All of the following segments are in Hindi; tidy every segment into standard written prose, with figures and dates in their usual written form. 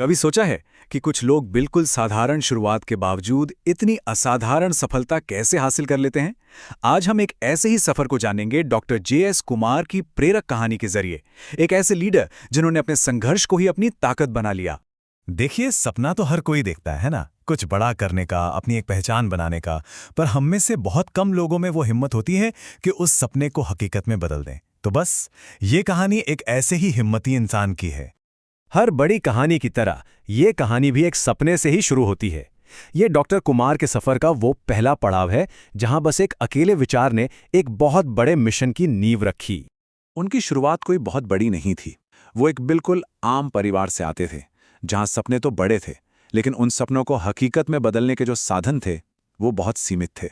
कभी सोचा है कि कुछ लोग बिल्कुल साधारण शुरुआत के बावजूद इतनी असाधारण सफलता कैसे हासिल कर लेते हैं? आज हम एक ऐसे ही सफर को जानेंगे डॉक्टर जे.एस. कुमार की प्रेरक कहानी के जरिए। एक ऐसे लीडर जिन्होंने अपने संघर्ष को ही अपनी ताकत बना लिया। देखिए, सपना तो हर कोई देखता है ना, कुछ बड़ा करने का, अपनी एक पहचान बनाने का। पर हम में से बहुत कम लोगों में वो हिम्मत होती है कि उस सपने को हकीकत में बदल दें। तो बस ये कहानी एक ऐसे ही हिम्मती इंसान की है। हर बड़ी कहानी की तरह ये कहानी भी एक सपने से ही शुरू होती है। ये डॉक्टर कुमार के सफर का वो पहला पड़ाव है जहां बस एक अकेले विचार ने एक बहुत बड़े मिशन की नींव रखी। उनकी शुरुआत कोई बहुत बड़ी नहीं थी। वो एक बिल्कुल आम परिवार से आते थे, जहां सपने तो बड़े थे, लेकिन उन सपनों को हकीकत में बदलने के जो साधन थे वो बहुत सीमित थे।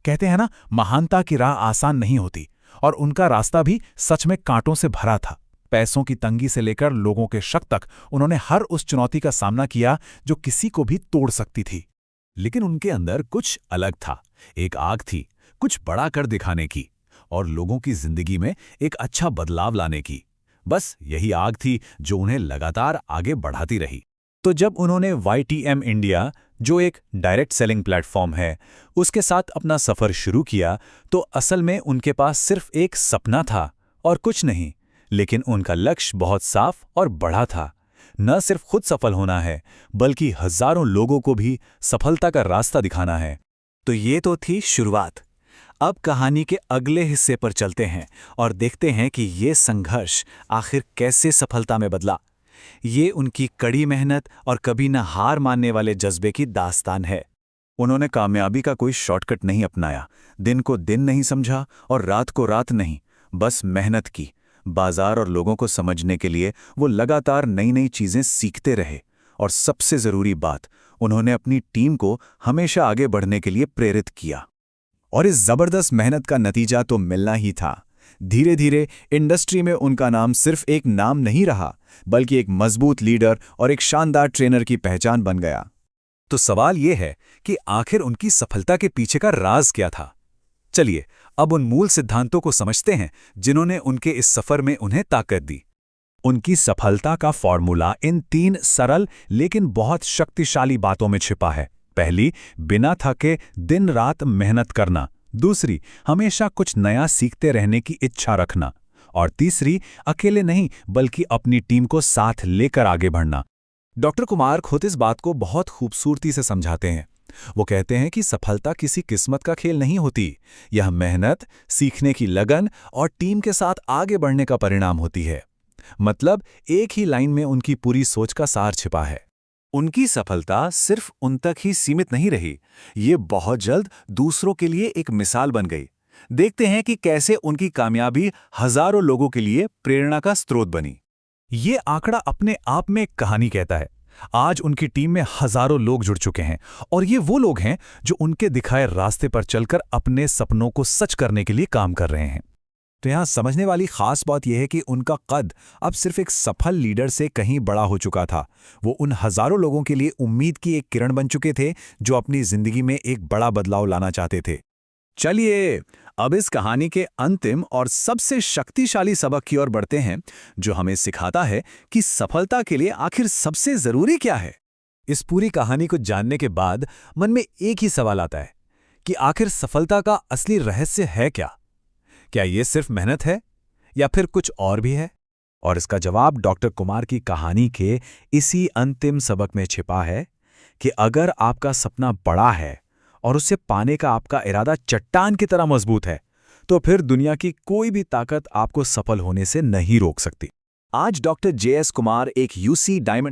कहते हैं ना, महानता की राह आसान नहीं होती, और उनका रास्ता भी सच में कांटों से भरा था। पैसों की तंगी से लेकर लोगों के शक तक उन्होंने हर उस चुनौती का सामना किया जो किसी को भी तोड़ सकती थी। लेकिन उनके अंदर कुछ अलग था। एक आग थी कुछ बड़ा कर दिखाने की और लोगों की जिंदगी में एक अच्छा बदलाव लाने की। बस यही आग थी जो उन्हें लगातार आगे बढ़ाती रही। तो जब उन्होंने YTM इंडिया, जो एक डायरेक्ट सेलिंग प्लेटफॉर्म है, उसके साथ अपना सफर शुरू किया, तो असल में उनके पास सिर्फ एक सपना था और कुछ नहीं। लेकिन उनका लक्ष्य बहुत साफ और बड़ा था। न सिर्फ खुद सफल होना है, बल्कि हजारों लोगों को भी सफलता का रास्ता दिखाना है। तो ये तो थी शुरुआत। अब कहानी के अगले हिस्से पर चलते हैं और देखते हैं कि ये संघर्ष आखिर कैसे सफलता में बदला। ये उनकी कड़ी मेहनत और कभी न हार मानने वाले जज्बे की दास्तान है। उन्होंने कामयाबी का कोई शॉर्टकट नहीं अपनाया, दिन को दिन नहीं समझा और रात को रात नहीं, बस मेहनत की। बाजार और लोगों को समझने के लिए वो लगातार नई नई चीजें सीखते रहे, और सबसे जरूरी बात, उन्होंने अपनी टीम को हमेशा आगे बढ़ने के लिए प्रेरित किया। और इस जबरदस्त मेहनत का नतीजा तो मिलना ही था। धीरे धीरे इंडस्ट्री में उनका नाम सिर्फ एक नाम नहीं रहा, बल्कि एक मजबूत लीडर और एक शानदार ट्रेनर की पहचान बन गया। तो सवाल यह है कि आखिर उनकी सफलता के पीछे का राज क्या था? चलिए अब उन मूल सिद्धांतों को समझते हैं जिन्होंने उनके इस सफर में उन्हें ताकत दी। उनकी सफलता का फॉर्मूला इन 3 सरल लेकिन बहुत शक्तिशाली बातों में छिपा है। पहली, बिना थके दिन रात मेहनत करना। दूसरी, हमेशा कुछ नया सीखते रहने की इच्छा रखना। और तीसरी, अकेले नहीं बल्कि अपनी टीम को साथ लेकर आगे बढ़ना। डॉक्टर कुमार खुद इस बात को बहुत खूबसूरती से समझाते हैं। वो कहते हैं कि सफलता किसी किस्मत का खेल नहीं होती, यह मेहनत, सीखने की लगन और टीम के साथ आगे बढ़ने का परिणाम होती है। मतलब एक ही लाइन में उनकी पूरी सोच का सार छिपा है। उनकी सफलता सिर्फ उन तक ही सीमित नहीं रही, ये बहुत जल्द दूसरों के लिए एक मिसाल बन गई। देखते हैं कि कैसे उनकी कामयाबी हजारों लोगों के लिए प्रेरणा का स्रोत बनी। ये आंकड़ा अपने आप में एक कहानी कहता है। आज उनकी टीम में हजारों लोग जुड़ चुके हैं, और ये वो लोग हैं जो उनके दिखाए रास्ते पर चलकर अपने सपनों को सच करने के लिए काम कर रहे हैं। तो यहाँ समझने वाली खास बात यह है कि उनका कद अब सिर्फ एक सफल लीडर से कहीं बड़ा हो चुका था। वो उन हजारों लोगों के लिए उम्मीद की एक किरण बन चुके थे जो अपनी जिंदगी में एक बड़ा बदलाव लाना चाहते थे। चलिए अब इस कहानी के अंतिम और सबसे शक्तिशाली सबक की ओर बढ़ते हैं, जो हमें सिखाता है कि सफलता के लिए आखिर सबसे जरूरी क्या है। इस पूरी कहानी को जानने के बाद मन में एक ही सवाल आता है कि आखिर सफलता का असली रहस्य है क्या? क्या ये सिर्फ मेहनत है या फिर कुछ और भी है? और इसका जवाब डॉक्टर कुमार की कहानी के इसी अंतिम सबक में छिपा है कि अगर आपका सपना बड़ा है और उसे पाने का आपका इरादा चट्टान की तरह मजबूत है, तो फिर दुनिया की कोई भी ताकत आपको सफल होने से नहीं रोक सकती। आज डॉक्टर जे.एस. कुमार एक UC डायमंड